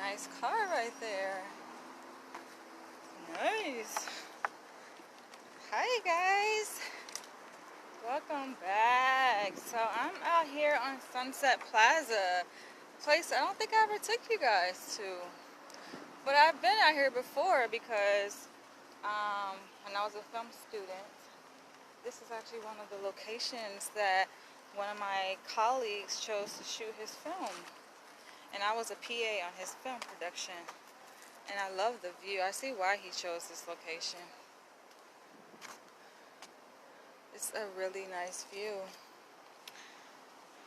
Nice car right there. Nice. Hi guys. Welcome back. So I'm out here on Sunset Plaza. A place I don't think I ever took you guys to. But I've been out here before because when I was a film student, this is actually one of the locations that one of my colleagues chose to shoot his film. And I was a PA on his film production. And I love the view. I see why he chose this location. It's a really nice view.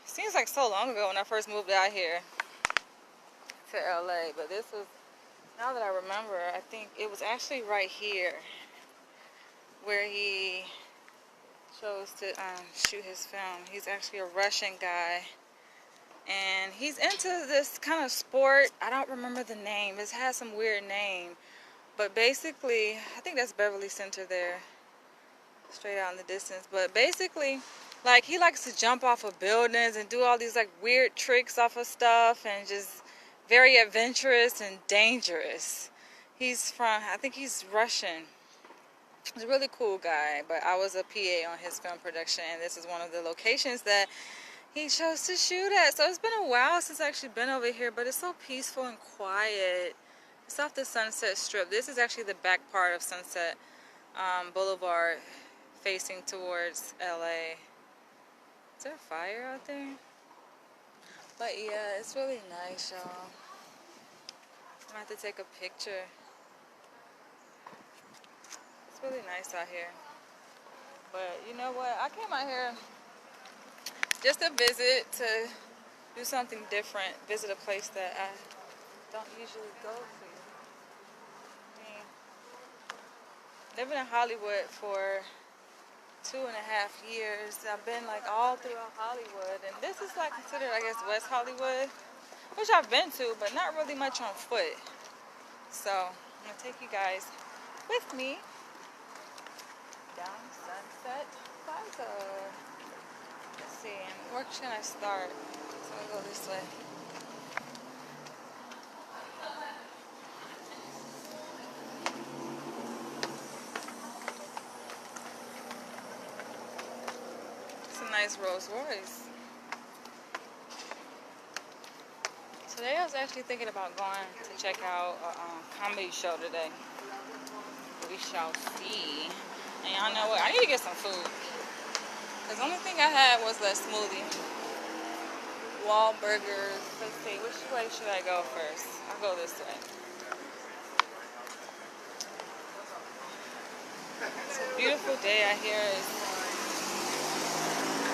Seems like so long ago when I first moved out here to LA. But this was, now that I remember, I think it was actually right here where he chose to shoot his film. He's actually a Russian guy. And he's into this kind of sport. I don't remember the name. It has some weird name. But basically, I think that's Beverly Center there. Straight out in the distance. But basically, like, he likes to jump off of buildings and do all these like weird tricks off of stuff. And just very adventurous and dangerous. He's from, I think he's Russian. He's a really cool guy. But I was a PA on his film production. And this is one of the locations that he chose to shoot at. So it's been a while since I've actually been over here, but it's so peaceful and quiet. It's off the Sunset Strip. This is actually the back part of Sunset Boulevard facing towards LA. Is there a fire out there? But yeah, it's really nice, y'all. I'm gonna have to take a picture. It's really nice out here. But you know what? I came out here just to visit, to do something different, visit a place that I don't usually go to. I mean, living in Hollywood for 2.5 years, I've been like all throughout Hollywood, and this is like considered, I guess, West Hollywood, which I've been to, but not really much on foot. So I'm gonna take you guys with me down Sunset Plaza. Let's see, where can I start? So I'll go this way. It's a nice Rolls Royce. Today I was actually thinking about going to check out a comedy show today. We shall see. And y'all know what? I need to get some food. Because the only thing I had was that smoothie. Wahlburgers. Let's see, which way should I go first? I'll go this way. It's a beautiful day out here. It's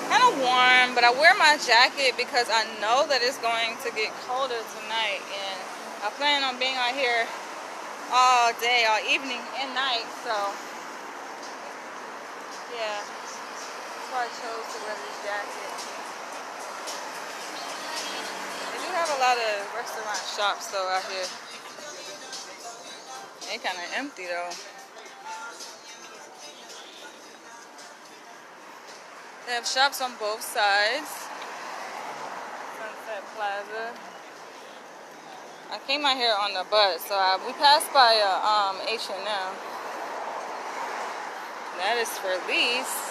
kind of warm, but I wear my jacket because I know that it's going to get colder tonight. And I plan on being out here all day, all evening and night. So, yeah. That's why I chose to wear this jacket. They do have a lot of restaurant shops though out here. They kind of empty though. They have shops on both sides. Sunset Plaza. I came out here on the bus, so we passed by H&M. That is for lease.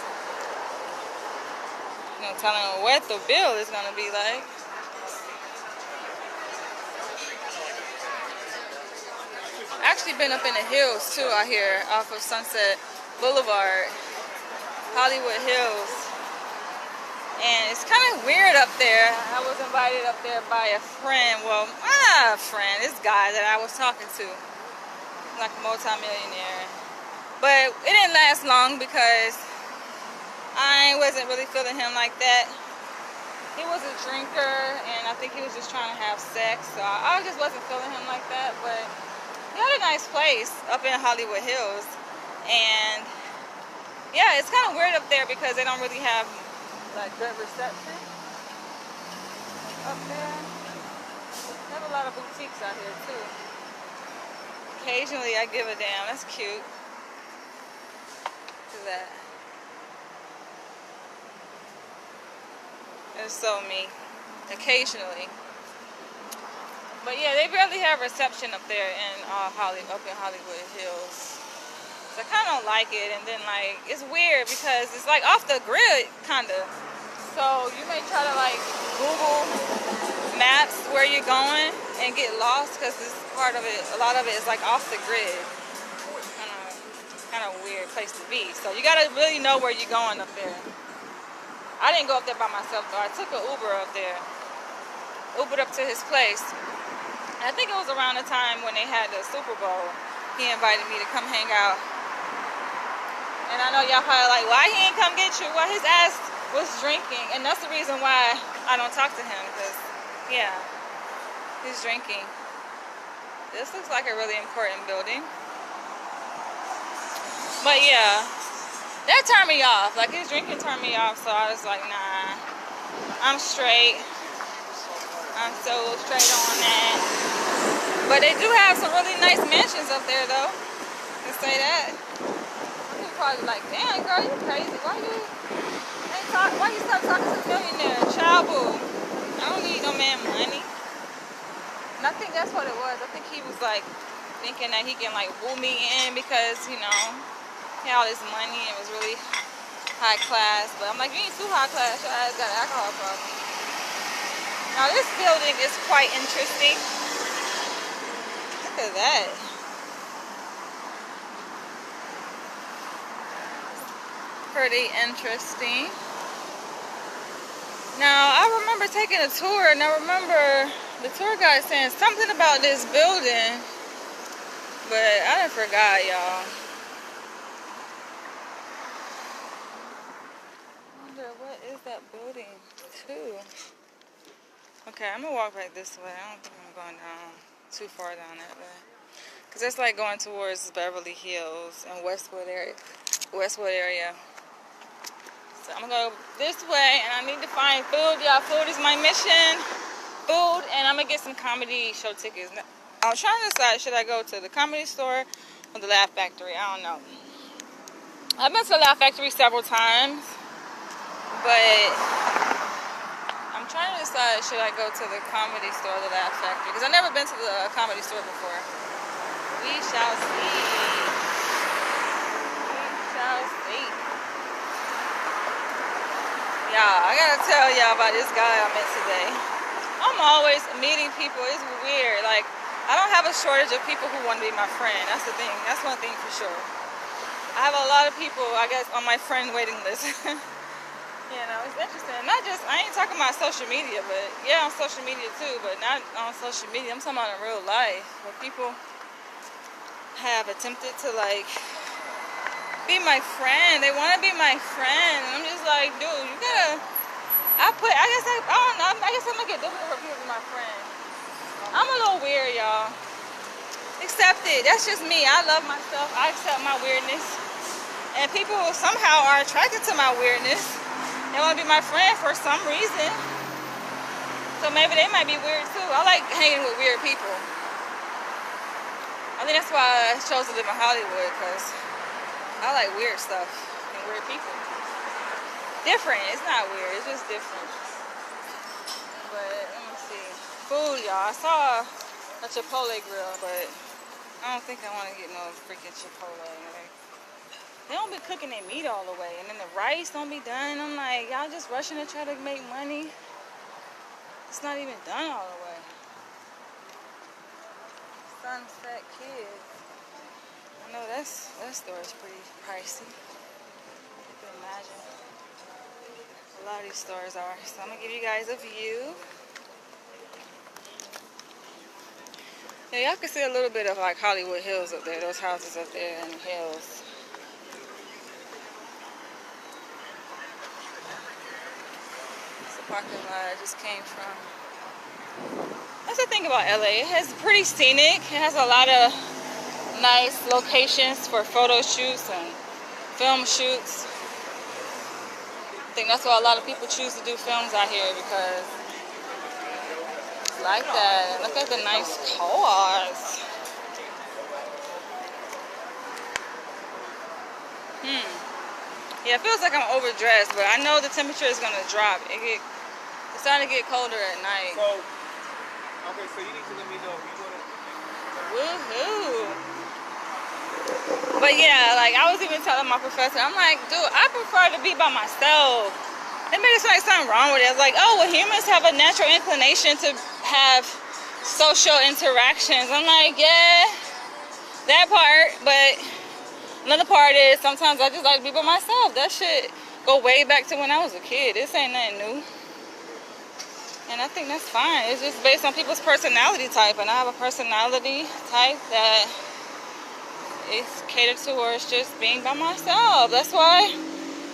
No telling what the bill is gonna be like. Actually been up in the hills too out here off of Sunset Boulevard, Hollywood Hills. And it's kind of weird up there. I was invited up there by a friend. Well, not a friend, this guy that I was talking to. Like a multi-millionaire. But it didn't last long because I wasn't really feeling him like that. He was a drinker, and I think he was just trying to have sex. So I just wasn't feeling him like that. But he had a nice place up in Hollywood Hills. And yeah, it's kind of weird up there because they don't really have like good reception up there. They have a lot of boutiques out here too. Occasionally I give a damn. That's cute. Look at that. It's so me. Occasionally. But yeah, they barely have reception up there in up in Hollywood Hills. So I kind of don't like it. And then like it's weird because it's like off the grid, kind of. So you may try to like Google Maps where you're going and get lost because this part of it, a lot of it is like off the grid. Kind of weird place to be. So you gotta really know where you're going up there. I didn't go up there by myself though. I took an Uber up there. Ubered up to his place. And I think it was around the time when they had the Super Bowl. He invited me to come hang out. And I know y'all probably like, why he ain't come get you? Well, his ass was drinking. And that's the reason why I don't talk to him. Because, yeah, he's drinking. This looks like a really important building. But yeah, that turned me off. Like his drinking turned me off, so I was like, nah, I'm straight. I'm so straight on that. But they do have some really nice mansions up there, though. To say that, people probably like, damn, girl, you crazy. Why you stop talking to a millionaire? Child boo. I don't need no man money. And I think that's what it was. I think he was like thinking that he can like woo me in because, you know, he had all this money and was really high class. But I'm like, you ain't too high class. Your ass got an alcohol problem. Now this building is quite interesting. Look at that. Pretty interesting. Now I remember taking a tour and I remember the tour guide saying something about this building. But I done forgot, y'all. What is that building too? Okay, I'm gonna walk back this way. I don't think I'm going down too far down that way, cause it's like going towards Beverly Hills and Westwood area. So I'm gonna go this way, and I need to find food. Y'all, food is my mission. Food, and I'm gonna get some comedy show tickets. I'm trying to decide, should I go to the Comedy Store or the Laugh Factory? I don't know. I've been to the Laugh Factory several times. But I'm trying to decide, should I go to the Comedy Store or the Laugh Factory? Because I've never been to the Comedy Store before. We shall see. We shall see. Y'all, I gotta tell y'all about this guy I met today. I'm always meeting people. It's weird. Like, I don't have a shortage of people who want to be my friend. That's the thing. That's one thing for sure. I have a lot of people, I guess, on my friend waiting list. You know, it's interesting. Not just, I ain't talking about social media, but yeah, on social media too, but not on social media. I'm talking about in real life, where people have attempted to like be my friend. They want to be my friend. And I'm just like, dude, you gotta, I don't know, I guess I'm gonna get difficult for people to be my friend. I'm a little weird, y'all. Accept it. That's just me. I love myself. I accept my weirdness. And people somehow are attracted to my weirdness. They want to be my friend for some reason. So maybe they might be weird too. I like hanging with weird people. I think that's why I chose to live in Hollywood, because I like weird stuff and weird people. Different. It's not weird. It's just different. But let me see. Food, y'all. I saw a Chipotle grill, but I don't think I want to get no freaking Chipotle. Like, they don't be cooking their meat all the way, and then the rice don't be done. I'm like, y'all just rushing to try to make money. It's not even done all the way. Sunset Kids. I know that store is pretty pricey. You can imagine. A lot of these stores are. So I'm gonna give you guys a view. Yeah, y'all can see a little bit of like Hollywood Hills up there. Those houses up there in the hills. Parking lot I just came from. That's the thing about LA. It has pretty scenic. It has a lot of nice locations for photo shoots and film shoots. I think that's why a lot of people choose to do films out here, because it's like that. Look at the nice cars. Yeah, it feels like I'm overdressed, but I know the temperature is gonna drop. It's starting to get colder at night. Okay, so you need to let me know if you want to. Woohoo! But yeah, like I was even telling my professor, I'm like, dude, I prefer to be by myself. It made it sound like something wrong with it. I was like, oh, well, humans have a natural inclination to have social interactions. I'm like, yeah, that part. But another part is sometimes I just like to be by myself. That shit go way back to when I was a kid. This ain't nothing new. And I think that's fine. It's just based on people's personality type. And I have a personality type that is catered towards just being by myself. That's why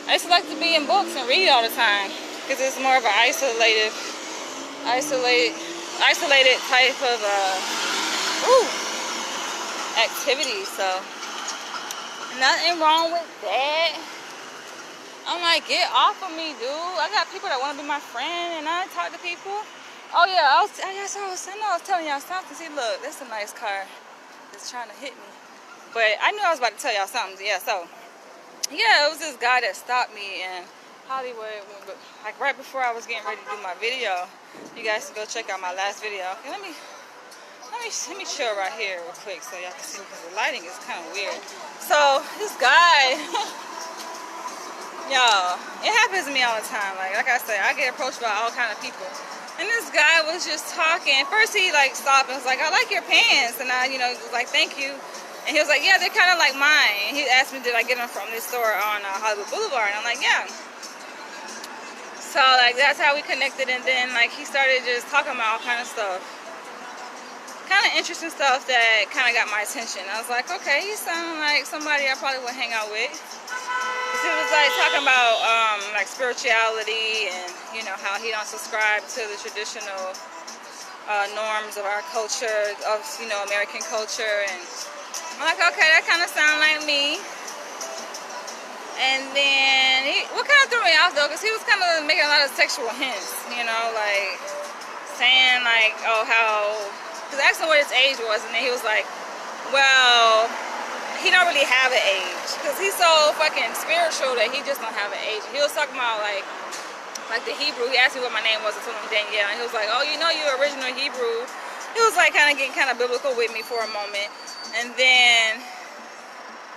I used to like to be in books and read all the time. Because it's more of an isolated type of activity. So nothing wrong with that. I'm like, get off of me, dude. I got people that want to be my friend, and I talk to people. Oh yeah, I was telling y'all something. See, look, that's a nice car that's trying to hit me. But I knew I was about to tell y'all something. Yeah, so yeah, it was this guy that stopped me in Hollywood, like right before I was getting ready to do my video. You guys can go check out my last video. Okay, let me chill right here real quick so y'all can see because the lighting is kind of weird. So this guy. Y'all, it happens to me all the time. Like I said, I get approached by all kind of people. And this guy was just talking. First he like stopped and was like, I like your pants. And I, was like, thank you. And he was like, yeah, they're kind of like mine. And he asked me, did I get them from this store on Hollywood Boulevard? And I'm like, yeah. So like that's how we connected. And then like he started just talking about all kind of stuff. Kind of interesting stuff that kind of got my attention. I was like, okay, he sounds like somebody I probably would hang out with. He was like talking about like spirituality and how he don't subscribe to the traditional norms of our culture, of American culture, and I'm like, okay, that kind of sound like me. And then what kind of threw me off though, because he was kind of making a lot of sexual hints, like saying like, oh, how, because I asked him what his age was, and then he was like, well, he don't really have an age because he's so fucking spiritual that he just don't have an age. He was talking about like the Hebrew. He asked me what my name was. I told him Danielle, and he was like, oh, you're original Hebrew. He was like getting kind of biblical with me for a moment, and then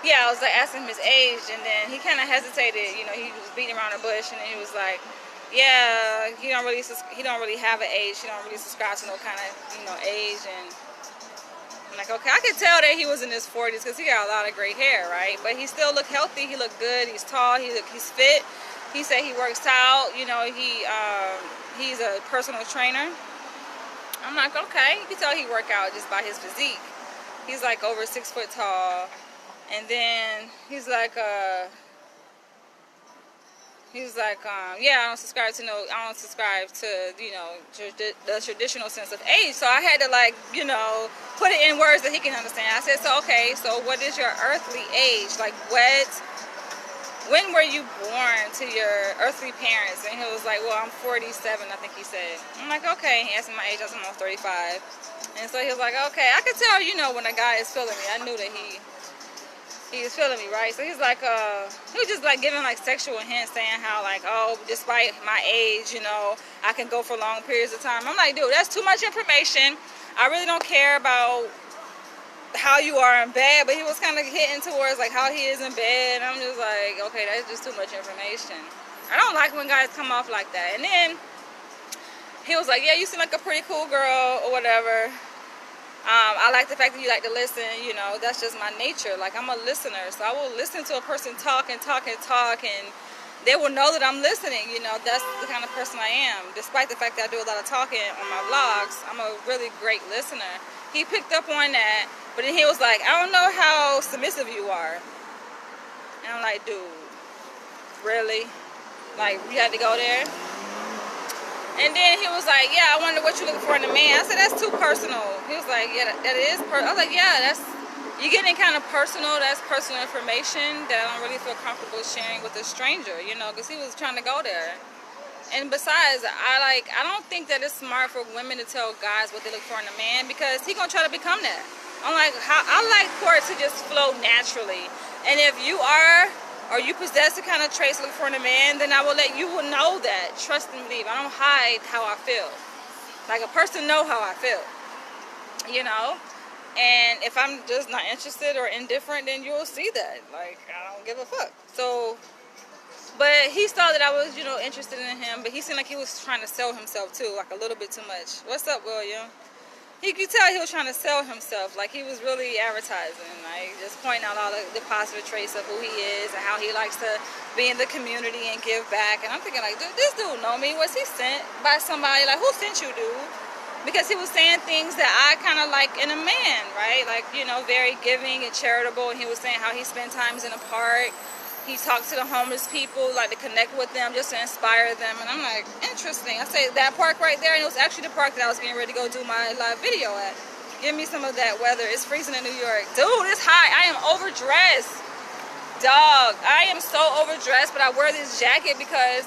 yeah, I was like asking him his age, and then he kind of hesitated. He was beating around the bush, and then he was like, yeah, he don't really have an age. He don't really subscribe to no kind of age. And I'm like, okay, I could tell that he was in his 40s because he got a lot of gray hair, right? But he still looked healthy. He looked good. He's tall. He's fit. He said he works out. He's a personal trainer. I'm like, okay, you can tell he work out just by his physique. He's like over 6 foot tall. And then he's like, yeah, I don't subscribe to the traditional sense of age. So I had to put it in words that he can understand. I said, so okay, so what is your earthly age? Like when were you born to your earthly parents? And he was like, well, I'm 47, I think he said. I'm like, okay. He asked me my age. I was almost 35. And so he was like, okay, I could tell, when a guy is feeling me. I knew that he was feeling me, right? So he's like, he was just like giving like sexual hints, saying how like, oh, despite my age, I can go for long periods of time. I'm like, dude, that's too much information. I really don't care about how you are in bed, but he was kind of hitting towards like how he is in bed. And I'm just like, okay, that's just too much information. I don't like when guys come off like that. And then he was like, yeah, you seem like a pretty cool girl or whatever. I like the fact that you like to listen, that's just my nature. Like, I'm a listener, so I will listen to a person talk, and they will know that I'm listening, that's the kind of person I am. Despite the fact that I do a lot of talking on my vlogs, I'm a really great listener. He picked up on that, but then he was like, I don't know how submissive you are. And I'm like, dude, really? Like, we had to go there? And then he was like, yeah, I wonder what you're looking for in a man. I said, that's too personal. He was like, yeah, that is personal. I was like, yeah, you're getting kind of personal. That's personal information that I don't really feel comfortable sharing with a stranger, because he was trying to go there. And besides, I don't think that it's smart for women to tell guys what they look for in a man, because he's going to try to become that. I'm like, I like for it to just flow naturally. And if you are, or you possess the kind of traits look for in a man, then I will let you know that. Trust and believe. I don't hide how I feel. Like, a person know how I feel, you know. And if I'm just not interested or indifferent, then you'll see that. Like, I don't give a fuck. So, but he saw that I was, you know, interested in him. But he seemed like he was trying to sell himself too, like a little bit too much. What's up, William? He could tell he was trying to sell himself. Like, he was really advertising, like just pointing out all the positive traits of who he is and how he likes to be in the community and give back. And I'm thinking, like, dude, this dude know me. Was he sent by somebody? Like, who sent you, dude? Because he was saying things that I kind of like in a man, right? Like, you know, very giving and charitable. And he was saying how he spent times in a park. He talked to the homeless people, like to connect with them, just to inspire them. And I'm like, interesting. I say, that park right there, and it was actually the park that I was getting ready to go do my live video at. Give me some of that weather. It's freezing in New York. Dude, it's hot. I am overdressed. Dog, I am so overdressed, but I wear this jacket because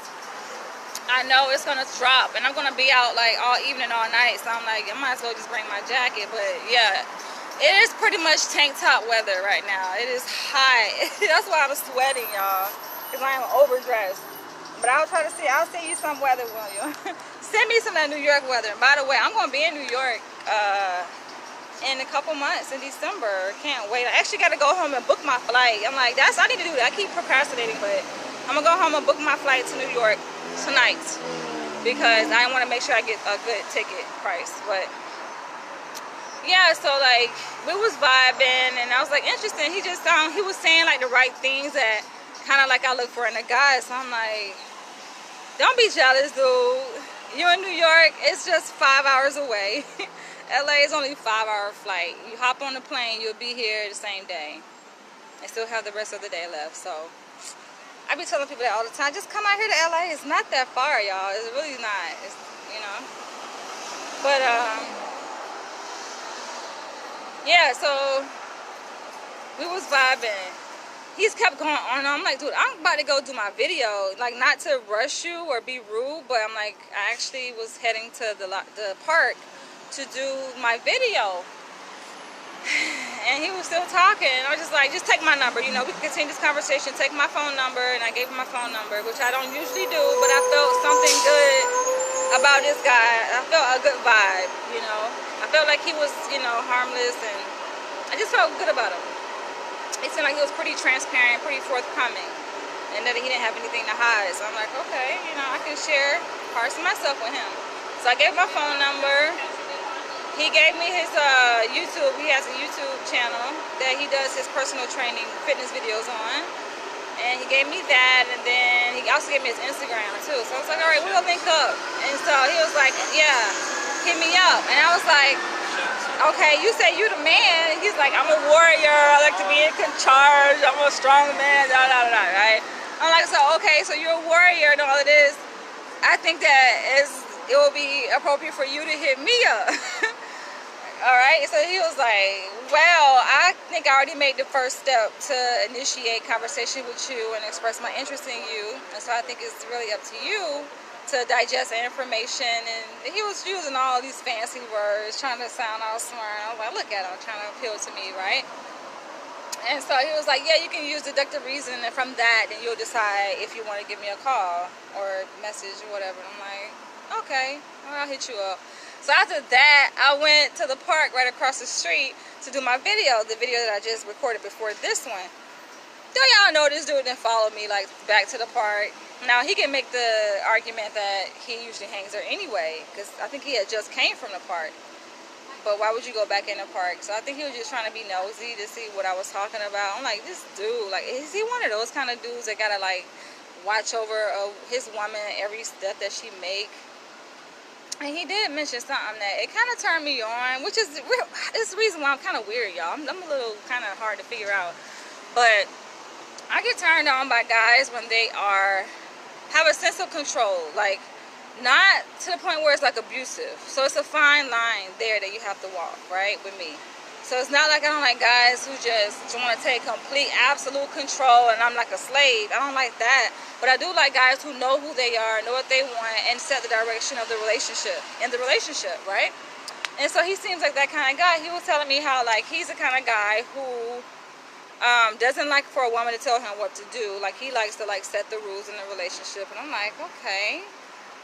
I know it's gonna drop, and I'm gonna be out like all evening, all night. So I'm like, I might as well just bring my jacket. But yeah, it is pretty much tank top weather right now. It is hot. That's why I'm sweating, y'all, because I am overdressed. But I'll try to see. I'll send you some weather, William. Send me some of that New York weather. And by the way, I'm gonna be in New York in a couple months in December. Can't wait. I actually got to go home and book my flight. I'm like, I need to do that. I keep procrastinating, but I'm gonna go home and book my flight to New York tonight because I want to make sure I get a good ticket price. But yeah, so like we was vibing, and I was like, interesting. He was saying like the right things that kind of like I look for in a guy. So I'm like, don't be jealous, dude. You in New York? It's just 5 hours away. LA is only a 5-hour flight. You hop on the plane, you'll be here the same day. I still have the rest of the day left. So I be telling people that all the time. Just come out here to LA. It's not that far, y'all. It's really not. It's, you know. But yeah, so we was vibing. He's kept going on. I'm like, dude, I'm about to go do my video. Like, not to rush you or be rude, but I'm like, I actually was heading to the park to do my video. And he was still talking. I was just like, just take my number. You know, we can continue this conversation. Take my phone number. And I gave him my phone number, which I don't usually do, but I felt something good about this guy. I felt a good vibe, you know. I felt like he was, you know, harmless, and I just felt good about him. It seemed like he was pretty transparent, pretty forthcoming, and that he didn't have anything to hide. So I'm like, okay, you know, I can share parts of myself with him. So I gave him my phone number. He gave me his YouTube. He has a YouTube channel that he does his personal training, fitness videos on. And he gave me that, and then he also gave me his Instagram too. So I was like, all right, we'll link up. And so he was like, yeah, hit me up. And I was like, okay, you say you the man. He's like, I'm a warrior. I like to be in charge. I'm a strong man. Da, da, da, right? I'm like, so okay, so you're a warrior and all of this. I think that it will be appropriate for you to hit me up. All right, so he was like, well, I think I already made the first step to initiate conversation with you and express my interest in you. And so I think it's really up to you to digest the information. And he was using all these fancy words, trying to sound all smart. I was like, look at him, trying to appeal to me, right? And so he was like, yeah, you can use deductive reasoning, and from that, then you'll decide if you want to give me a call or message or whatever. And I'm like, okay, well, I'll hit you up. So after that, I went to the park right across the street to do my video, the video that I just recorded before this one. Do y'all know this dude didn't follow me like back to the park? Now, he can make the argument that he usually hangs there anyway, because I think he had just came from the park. But why would you go back in the park? So I think he was just trying to be nosy to see what I was talking about. I'm like, this dude, like, is he one of those kind of dudes that gotta like watch over his woman every step that she make? And he did mention something that it kind of turned me on, which is the reason why I'm kind of weird, y'all. I'm a little kind of hard to figure out. But I get turned on by guys when they have a sense of control, like not to the point where it's like abusive. So it's a fine line there that you have to walk, right, with me. So it's not like I don't like guys who just want to take complete, absolute control and I'm like a slave. I don't like that. But I do like guys who know who they are, know what they want, and set the direction of the relationship, right? And so he seems like that kind of guy. He was telling me how, like, he's the kind of guy who doesn't like for a woman to tell him what to do. Like, he likes to, like, set the rules in the relationship. And I'm like, okay.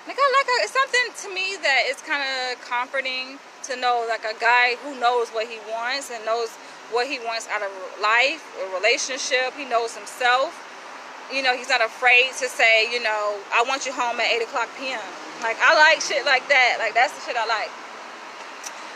Like it's something to me that is kind of comforting to know, like, a guy who knows what he wants and knows what he wants out of life, a relationship. He knows himself. You know, he's not afraid to say, you know, I want you home at 8:00 p.m. Like, I like shit like that. Like, that's the shit I like.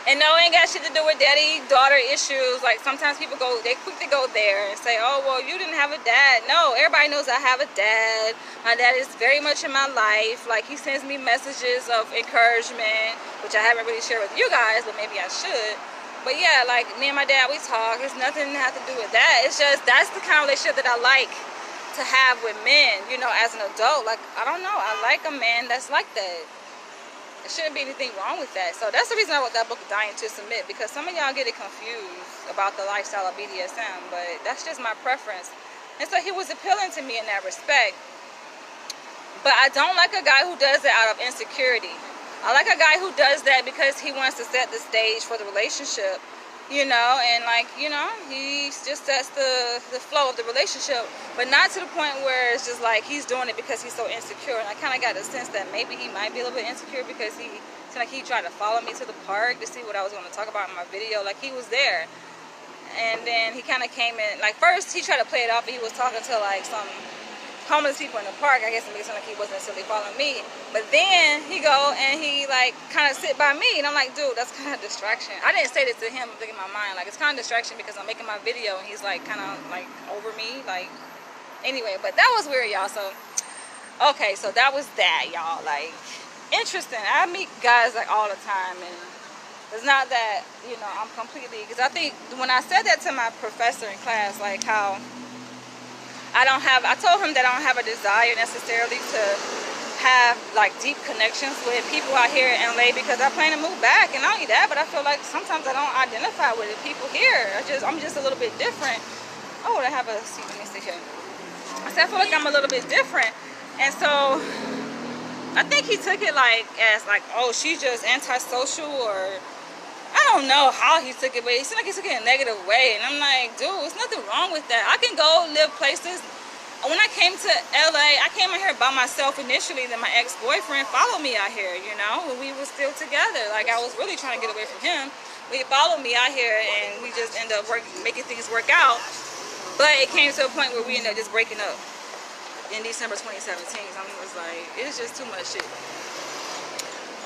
And no, it ain't got shit to do with daddy-daughter issues. Like, sometimes people they quick to go there and say, oh, well, you didn't have a dad. No, everybody knows I have a dad. My dad is very much in my life. Like, he sends me messages of encouragement, which I haven't really shared with you guys, but maybe I should. But yeah, like, me and my dad, we talk. It's nothing to have to do with that. It's just, that's the kind of relationship that I like to have with men, you know, as an adult. Like, I don't know, I like a man that's like that. There shouldn't be anything wrong with that. So that's the reason I wrote that book, Dying to Submit, because some of y'all get it confused about the lifestyle of BDSM, but that's just my preference. And so he was appealing to me in that respect. But I don't like a guy who does it out of insecurity. I like a guy who does that because he wants to set the stage for the relationship, you know, and, like, you know, he just sets the flow of the relationship, but not to the point where it's just like he's doing it because he's so insecure. And I kind of got the sense that maybe he might be a little bit insecure because he tried to follow me to the park to see what I was going to talk about in my video. Like, he was there, and then he kind of came in, like, first he tried to play it off, and he was talking to, like, some homeless people in the park. I guess it made it sound like he wasn't necessarily following me. But then he go and he, like, kind of sit by me, and I'm like, dude, that's kind of distraction. I didn't say this to him. I'm thinking in my mind, like, it's kind of distraction because I'm making my video and he's, like, kind of, like, over me, like, anyway. But that was weird, y'all. So okay, so that was that, y'all. Like, interesting. I meet guys, like, all the time, and it's not that, you know, I'm completely, because I think when I said that to my professor in class, like, how I told him that I don't have a desire necessarily to have, like, deep connections with people out here in LA, because I plan to move back. And not only that, but I feel like sometimes I don't identify with the people here. I'm just a little bit different. Oh, I have a seat. Let me sit here. I said, I feel like I'm a little bit different. And so I think he took it like as like, oh, she's just antisocial, or I don't know how he took it, but it seemed like he took it in a negative way. And I'm like, dude, there's nothing wrong with that. I can go live places. When I came to LA, I came out here by myself initially. Then my ex-boyfriend followed me out here, you know, when we were still together. Like, I was really trying to get away from him. He followed me out here, and we just ended up making things work out. But it came to a point where we ended up just breaking up in December 2017. So I was like, it's just too much shit.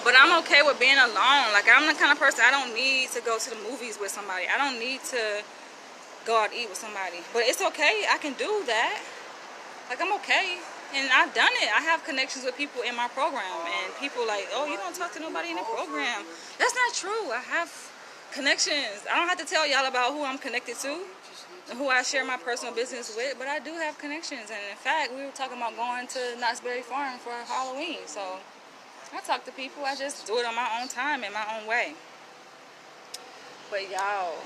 But I'm okay with being alone. Like, I'm the kind of person, I don't need to go to the movies with somebody. I don't need to go out to eat with somebody. But it's okay. I can do that. Like, I'm okay. And I've done it. I have connections with people in my program. And people like, oh, you don't talk to nobody in the program. That's not true. I have connections. I don't have to tell y'all about who I'm connected to and who I share my personal business with. But I do have connections. And in fact, we were talking about going to Knott's Berry Farm for Halloween. So I talk to people. I just do it on my own time, in my own way. But y'all,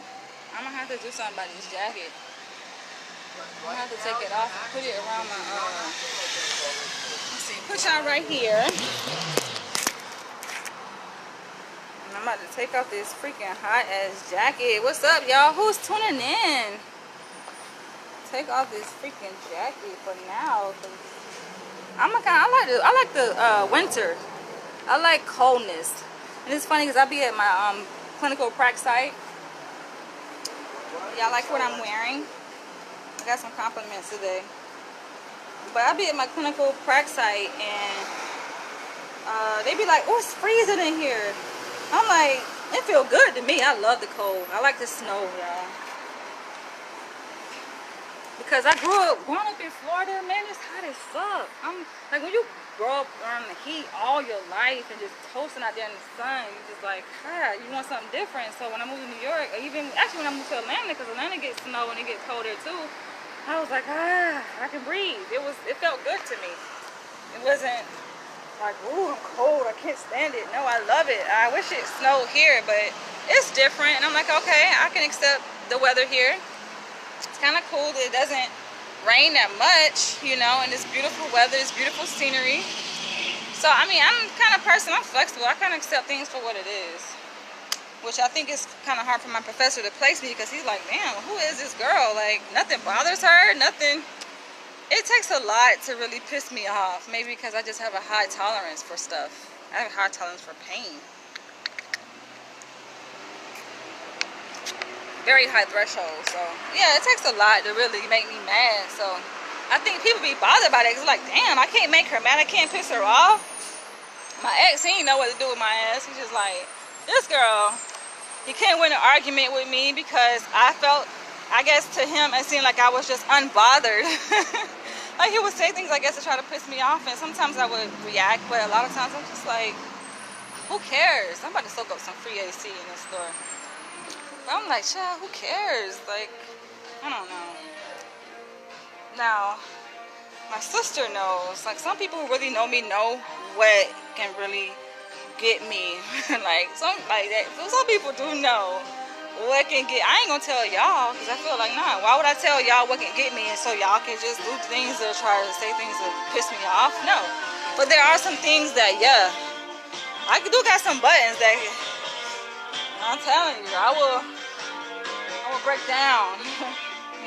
I'm gonna have to do something about this jacket. I'm gonna have to take it off and put it around my let's see, put y'all right here. And I'm about to take off this freaking hot ass jacket. What's up, y'all? Who's tuning in? Take off this freaking jacket for now. I like the winter. I like coldness. And it's funny because I be at my clinical practice site. Y'all like what I'm wearing? I got some compliments today. But I be at my clinical practice site, and they be like, oh, it's freezing in here. I'm like, it feel good to me. I love the cold. I like the snow, y'all. Because I growing up in Florida, man, it's hot as fuck. I'm like, when you grow up around the heat all your life and just toasting out there in the sun, you just like, God, you want something different. So when I moved to New York, or even actually when I moved to Atlanta, because Atlanta gets snow and it gets cold there too, I was like, I can breathe. It felt good to me. It wasn't like, ooh, I'm cold, I can't stand it. No, I love it. I wish it snowed here, but it's different. And I'm like, okay, I can accept the weather here. It's kind of cool that it doesn't rain that much, you know, and it's beautiful weather, it's beautiful scenery. So, I mean, I'm the kind of person, I'm flexible. I kind of accept things for what it is. Which I think is kind of hard for my professor to place me, because he's like, damn, who is this girl? Like, nothing bothers her, nothing. It takes a lot to really piss me off. Maybe because I just have a high tolerance for stuff. I have a high tolerance for pain. Very high threshold. So yeah, it takes a lot to really make me mad. So I think people be bothered by that. It's like, damn, I can't make her mad. I can't piss her off. My ex, he didn't know what to do with my ass. He's just like, this girl, he can't win an argument with me because I felt, I guess to him, it seemed like I was just unbothered. Like he would say things, I guess, to try to piss me off. And sometimes I would react, but a lot of times I'm just like, who cares? I'm about to soak up some free AC in this store. But I'm like, child, who cares? Like, I don't know. Now, my sister knows. Like, some people who really know me know what can really get me. Like, some people do know what can get. I ain't gonna tell y'all because I feel like, nah, why would I tell y'all what can get me and so y'all can just do things or try to say things that piss me off? No. But there are some things that, yeah, I do got some buttons that, I'm telling you, I will break down,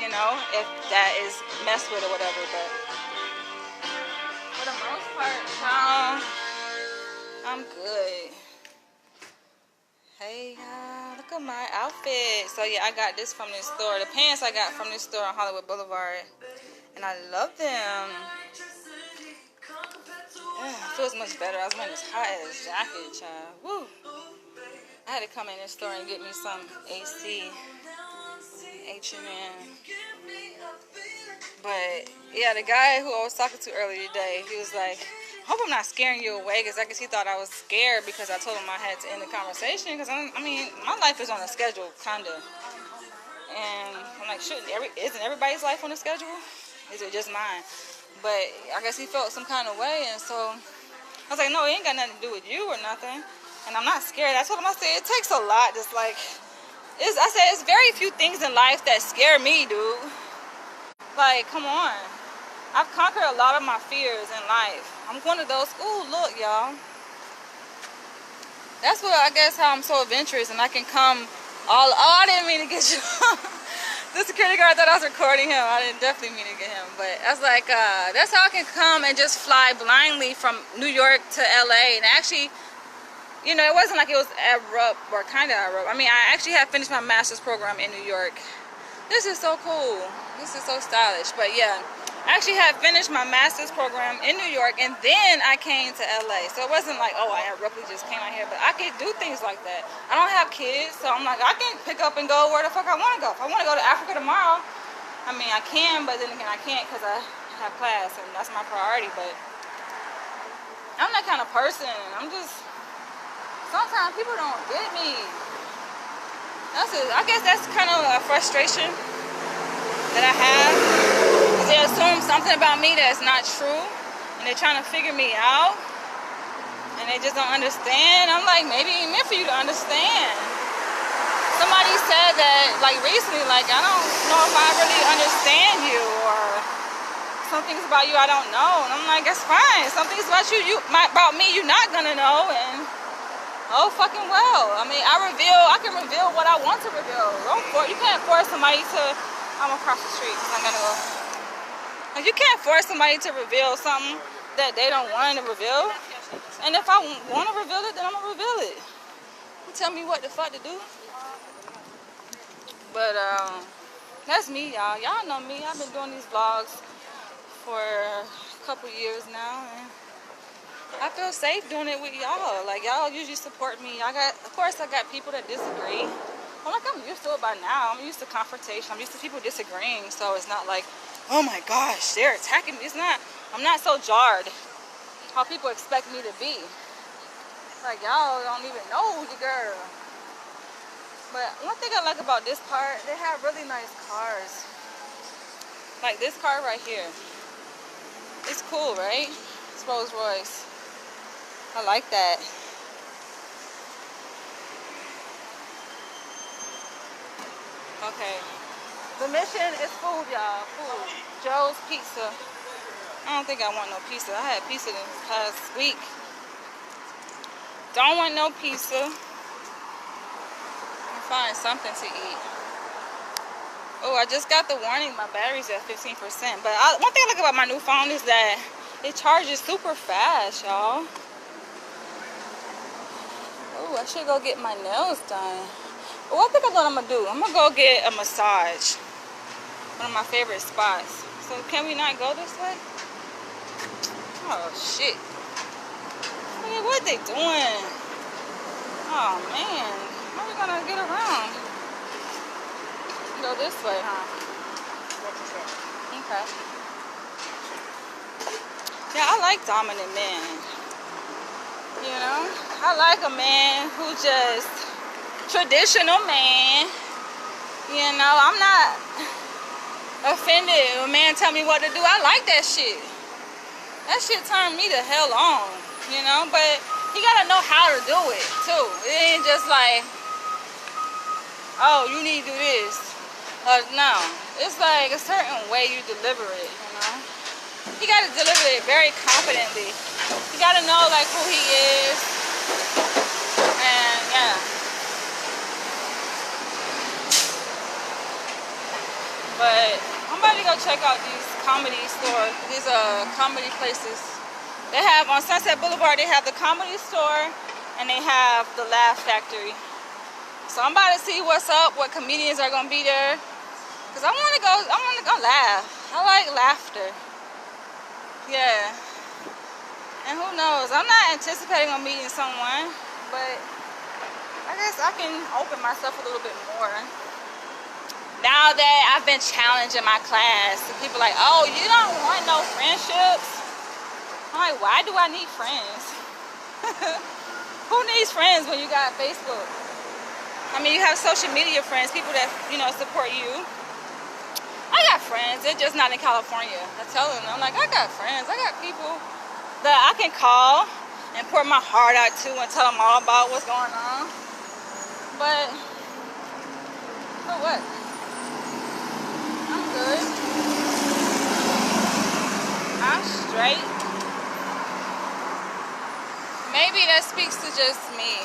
you know, if that is messed with or whatever. But for the most part, I'm good. Hey y'all, look at my outfit. So yeah, I got this from this store. The pants I got from this store on Hollywood Boulevard, and I love them. Yeah, it feels much better. I was wearing this hot ass jacket, child. Woo! I had to come in this store and get me some AC, H&M. But yeah, the guy who I was talking to earlier today, he was like, I hope I'm not scaring you away, because I guess he thought I was scared because I told him I had to end the conversation, because I mean, my life is on a schedule, kind of. And I'm like, isn't everybody's life on a schedule? Is it just mine? But I guess he felt some kind of way, and so I was like, no, it ain't got nothing to do with you or nothing. And I'm not scared. I told him, I said, it takes a lot, just like, I said, it's very few things in life that scare me, dude. Like, come on. I've conquered a lot of my fears in life. I'm one of those, ooh, look, y'all. That's what, I guess, how I'm so adventurous, and I can come I didn't mean to get you. The security guard thought I was recording him. I didn't definitely mean to get him. But I was like, that's how I can come and just fly blindly from New York to LA. And actually, you know, it wasn't like it was abrupt or kind of abrupt. I mean, I actually had finished my master's program in New York. This is so cool. This is so stylish. But yeah, I actually had finished my master's program in New York, and then I came to LA. So it wasn't like, oh, I abruptly just came out here. But I could do things like that. I don't have kids, so I'm like, I can pick up and go where the fuck I want to go. If I want to go to Africa tomorrow, I mean, I can, but then again, I can't because I have class, and that's my priority. But I'm that kind of person. I'm just, sometimes people don't get me. I guess that's kind of a frustration that I have. They assume something about me that's not true, and they're trying to figure me out, and they just don't understand. I'm like, maybe it ain't meant for you to understand. Somebody said that, like, recently, like, I don't know if I really understand you, or some things about you I don't know. And I'm like, that's fine. Some things about you about me, you're not gonna know, and oh, fucking well. I mean, I can reveal what I want to reveal. You can't force somebody to, I'm across the street because I'm gonna go. Like, you can't force somebody to reveal something that they don't want to reveal. And if I want to reveal it, then I'm gonna reveal it. You tell me what the fuck to do. But, that's me, y'all. Y'all know me. I've been doing these vlogs for a couple years now, and I feel safe doing it with y'all. Like, y'all usually support me. Of course, I got people that disagree. I'm like, I'm used to it by now. I'm used to confrontation. I'm used to people disagreeing. So it's not like, oh my gosh, they're attacking me. It's not. I'm not so jarred how people expect me to be. Like, y'all don't even know the girl. But one thing I like about this part, they have really nice cars. Like this car right here. It's cool, right? It's Rolls Royce. I like that. Okay. The mission is food, y'all. Food. Joe's Pizza. I don't think I want no pizza. I had pizza this past week. Don't want no pizza. Find something to eat. Oh, I just got the warning. My battery's at 15%. But one thing I like about my new phone is that it charges super fast, y'all. Oh, I should go get my nails done. Oh, I think I know what I'm gonna do. I'm gonna go get a massage. One of my favorite spots. So can we not go this way? Oh shit. Hey, what they doing? Oh man. How are we gonna get around? Go this way, huh? Okay. Yeah, I like dominant men. You know? I like a man who just traditional man. You know, I'm not offended if a man tell me what to do. I like that shit. That shit turned me the hell on, you know? But you gotta know how to do it, too. It ain't just like, oh, you need to do this. No. It's like a certain way you deliver it, you know? You gotta deliver it very confidently. You gotta know, like, who he is. And, yeah. But I'm about to go check out these comedy stores, these comedy places. They have on Sunset Boulevard, they have the Comedy Store and they have the Laugh Factory. So I'm about to see what's up, what comedians are gonna be there. Cause I wanna go laugh. I like laughter. Yeah. And who knows? I'm not anticipating on meeting someone, but I guess I can open myself a little bit more. Now that I've been challenged in my class, people are like, oh, you don't want no friendships? I'm like, why do I need friends? Who needs friends when you got Facebook? I mean, you have social media friends, people that, you know, support you. I got friends, they're just not in California. I tell them, I'm like, I got friends, I got people that I can call and pour my heart out to and tell them all about what's going on. But, for what? I'm good. I'm straight. Maybe that speaks to just me.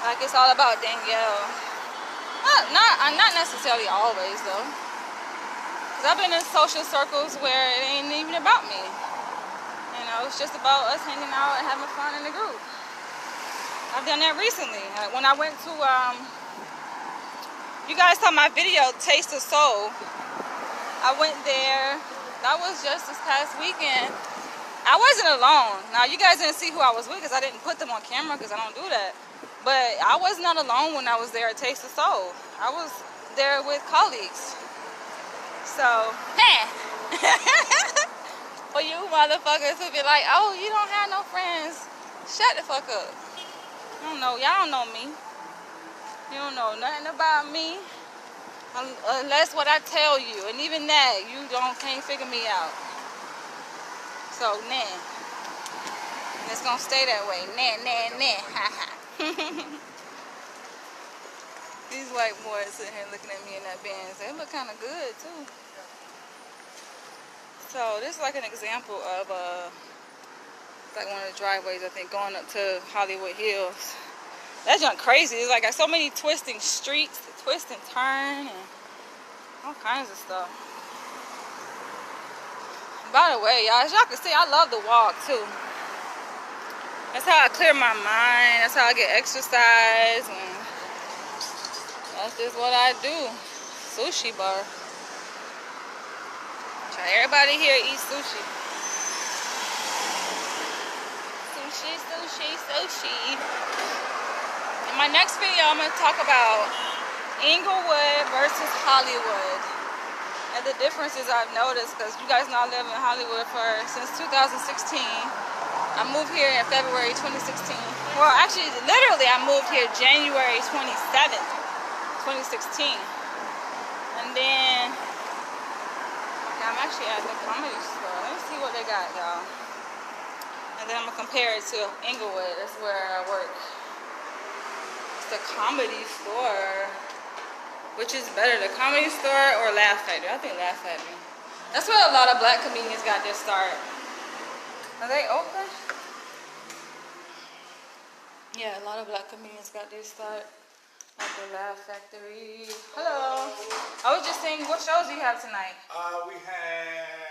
Like it's all about Danielle. Not necessarily always though. Cause I've been in social circles where it ain't even about me. You know, it's just about us hanging out and having fun in the group. I've done that recently. When I went to you guys saw my video, Taste of Soul. I went there. That was just this past weekend. I wasn't alone. Now, you guys didn't see who I was with because I didn't put them on camera because I don't do that. But I was not alone when I was there at Taste of Soul. I was there with colleagues. So, for you motherfuckers who be like, oh, you don't have no friends, shut the fuck up. I don't know. Y'all don't know me. You don't know nothing about me unless what I tell you. And even that, you can't figure me out. So, nah. It's gonna stay that way. Nah. These white boys sitting here looking at me in that Benz. They look kind of good, too. So, this is like an example of, like one of the driveways, I think, going up to Hollywood Hills. That's just crazy. It's like so many twisting streets, twist and turn, and all kinds of stuff. By the way, y'all, as y'all can see, I love to walk too. That's how I clear my mind. That's how I get exercise, and that's just what I do. Sushi bar. Everybody here eats sushi. Sushi. In my next video, I'm going to talk about Inglewood versus Hollywood and the differences I've noticed, because you guys know I live in Hollywood since 2016. I moved here in February 2016. Well, actually, literally, I moved here January 27th, 2016. And then, I'm actually at the comedy store. Let me see what they got, y'all. And then I'm going to compare it to Inglewood. That's where I work. The comedy store. Which is better, the comedy store or Laugh Factory? I think Laugh Factory. That's where a lot of black comedians got their start. Are they open? Yeah, a lot of black comedians got their start. At the Laugh Factory. Hello. I was just saying, what shows do you have tonight? We have.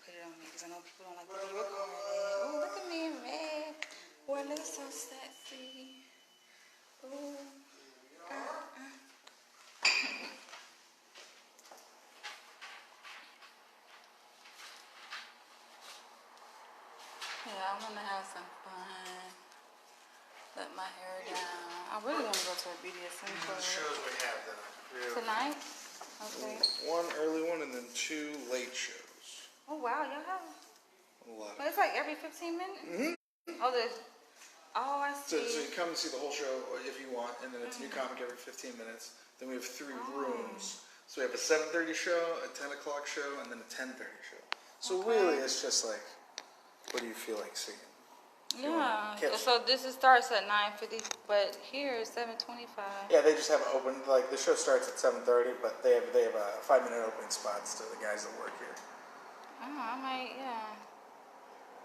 Put it on me because I know people don't like to be recorded. Oh, look at me in red. Boy, look so sexy. Ooh. Yeah, I want to have some fun. Let my hair down. I really want to go to a BDSM The show. shows we have then. Tonight? Okay. One early one and then 2 late shows. Oh, wow. Y'all have... A lot. But it's like every 15 minutes? Mm-hmm. Oh, I So see. you come and see the whole show if you want, and then it's a new comic every 15 minutes. Then we have 3 rooms. So we have a 7:30 show, a 10 o'clock show, and then a 10:30 show. So really, it's just like, what do you feel like seeing? Yeah. So starts at 9:50, but here is 7:25. Yeah, they just have it open. Like the show starts at 7:30, but they have a 5-minute opening spots to the guys that work here. Oh, I might, yeah.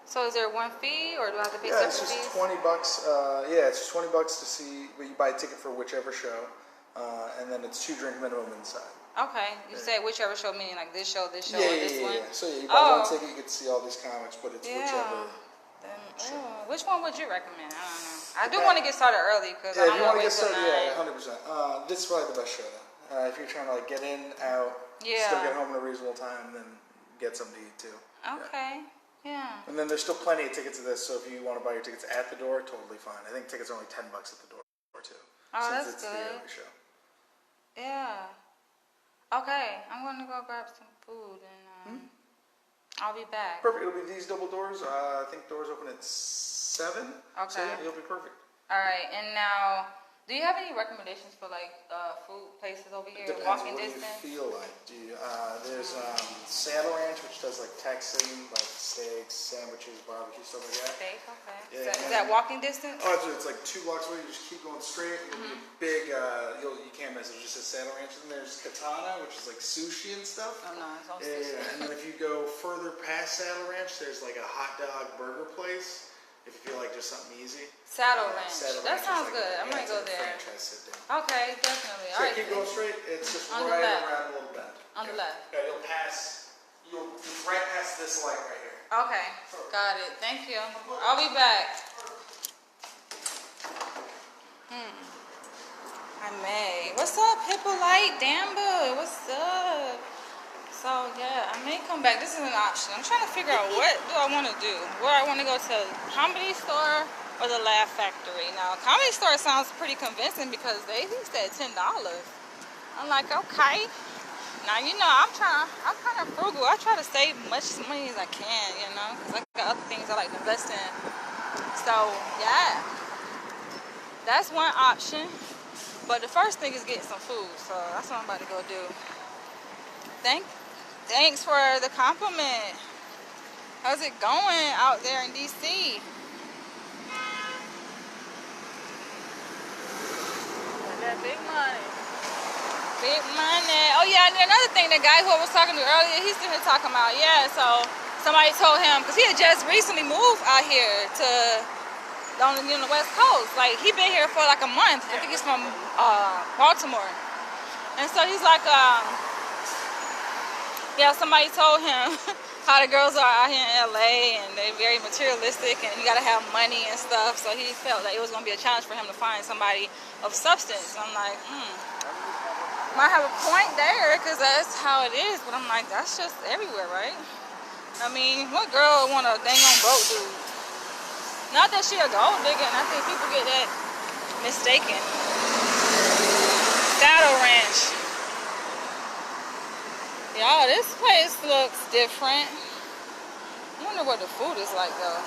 So is there one fee, or do I have to pay Yeah, separate it's just fees? $20. Yeah, it's just $20 to see. You buy a ticket for whichever show, and then it's 2 drink minimum inside. Okay, you say whichever show, meaning like this show, or this one? Yeah. So you buy one ticket, you get to see all these comics, but it's whichever. Which one would you recommend? I don't know. I do want to get started early because I don't want to wait till 9. Yeah, 100%. This is probably the best show then. If you're trying to like get in, out, still get home in a reasonable time, then get something to eat too. Okay. Yeah. And then there's still plenty of tickets to this, so if you want to buy your tickets at the door, totally fine. I think tickets are only $10 at the door too. Oh, since that's it's good. the early show. Yeah. Okay, I'm going to go grab some food and I'll be back. Perfect. It'll be these double doors. I think doors open at 7. Okay. So yeah, you'll be perfect. All right, and now, do you have any recommendations for like food places over here? Depends Walking what distance? you feel like. There's Saddle Ranch, which does like Texan, like steaks, sandwiches, barbecue, stuff like that. Steak, okay. Yeah, Is that walking distance? Oh, it's like 2 blocks away. You just keep going straight. It'll be a big. You can't miss it. It just says Saddle Ranch. And there's Katana, which is like sushi and stuff. Oh no, it's all Yeah, sushi. and then if you go further past Saddle Ranch, there's like a hot dog burger place. If you feel like just something easy. Saddle Ranch. Saddle That Ranch sounds is good. I like, might go it's there. a franchise sit down. Okay, definitely. So All right. keep going straight. It's just On the right left. around a little bend. On the left. Yeah, you'll pass. You'll right past this light right here. Okay, got it. Thank you. I'll be back. I may. What's up, Hippolyte Damba? What's up? So yeah, I may come back. This is an option. I'm trying to figure out what do I want to do. Where I want to go to, Comedy Store or the Laugh Factory. Now, Comedy Store sounds pretty convincing because they said $10. I'm like, okay. Now you know I'm kind of frugal. I try to save much money as I can, you know, because I got other things I like to invest in. So yeah, that's one option. But the first thing is getting some food. So that's what I'm about to go do. Thanks for the compliment. How's it going out there in DC? That big money. Big money. Oh yeah, and another thing, the guy who I was talking to earlier, he's still here talking about, yeah, so somebody told him, because he had just recently moved out here to on the West Coast. Like, he been here for like a month. I think he's from Baltimore. And so he's like, yeah, somebody told him how the girls are out here in LA and they're very materialistic and you gotta have money and stuff. So he felt that it was gonna be a challenge for him to find somebody of substance. I'm like, might have a point there because that's how it is. But I'm like, that's just everywhere, right? I mean, what girl would want a dang on broke dude? Not that she a gold digger, and I think people get that mistaken. Saddle Ranch. Y'all, this place looks different. I wonder what the food is like though.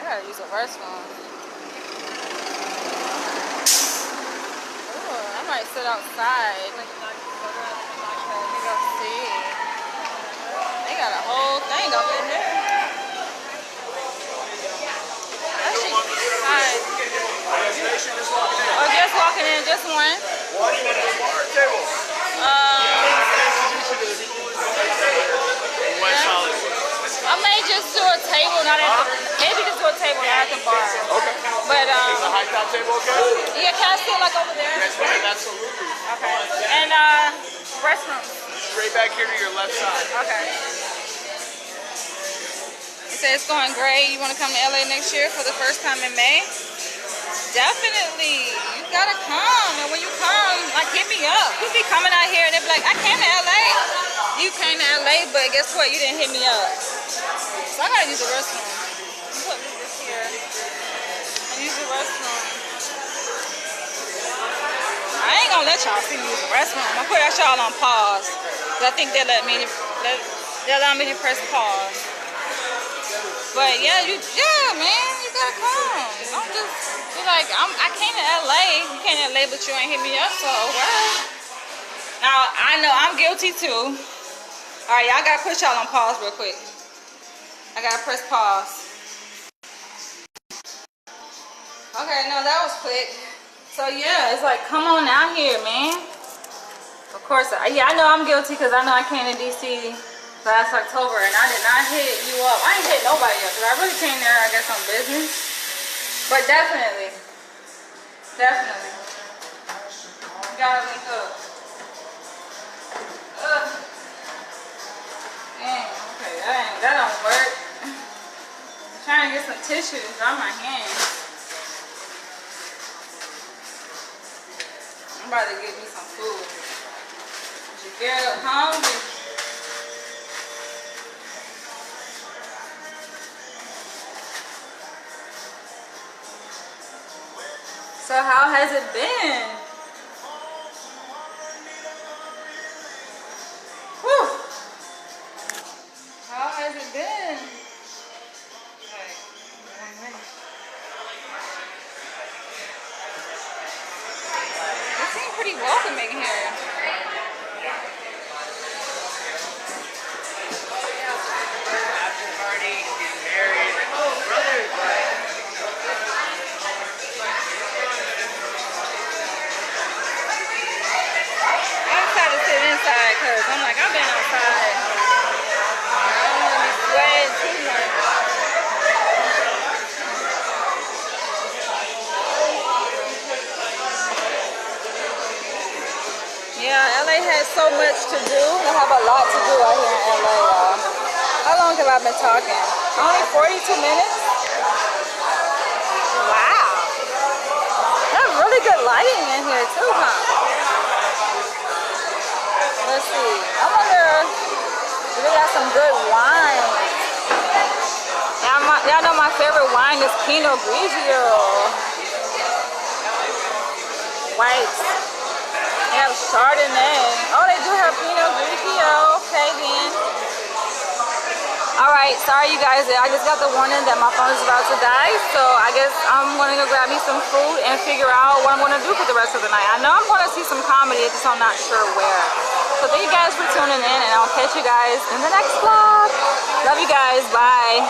I gotta use the restroom. Ooh, I might sit outside. Let me go see. They got a whole thing up in here. Actually, hi. Oh, just walking in, just one. I may just do a table, maybe just do a table at the bar. Okay. But Is the high top table okay? yeah, can I sit like over there? Yes, ma'am. Absolutely. Okay. And restroom. Straight back here to your left side. Okay. You say it's going great. You want to come to LA next year for the first time in May? Definitely. You gotta come. And when you come, like, hit me up. You be coming out here and they be like, I came to LA. You came to LA, but guess what? You didn't hit me up. So I gotta use the restroom. Put this here. I use the restroom. I ain't gonna let y'all see me use the restroom. I'm gonna put y'all on pause. Cause I think they allow me to press pause. But yeah, man, you gotta come. Don't just be like, I came to LA. You came to LA, but you ain't hit me up, so what? Now, I know I'm guilty too. All right, y'all gotta put y'all on pause real quick. I gotta press pause. Okay, no, that was quick. So yeah, it's like, come on out here, man. Of course, yeah, I know I'm guilty because I know I came to DC last October and I did not hit you up. I ain't hit nobody up because I really came there, I guess, on business. But definitely, you gotta link up. Dang, okay, that don't work. I'm trying to get some tissue to dry my hands. I'm about to get me some food. You get hungry. So how has it been? Whew. How has it been? Okay, 1 minute. It seems pretty welcoming here. After party, getting married. Oh, brothers, like. I decided to sit inside because I'm like, I've been outside. I don't want to be sweating too much. Yeah, LA has so much to do. They have a lot to do out here in LA, y'all. How long have I been talking? Only 42 minutes? Wow. That's really good lighting in here too, huh? Let's see. I wonder if they got some good wine. Y'all know my favorite wine is Pinot Grigio. White. They have Chardonnay. Oh, they do have Pinot Grigio. Okay, then. Alright, sorry you guys. I just got the warning that my phone is about to die. So I guess I'm going to go grab me some food and figure out what I'm going to do for the rest of the night. I know I'm going to see some comedy, just I'm not sure where. So thank you guys for tuning in, and I'll catch you guys in the next vlog. Love you guys. Bye.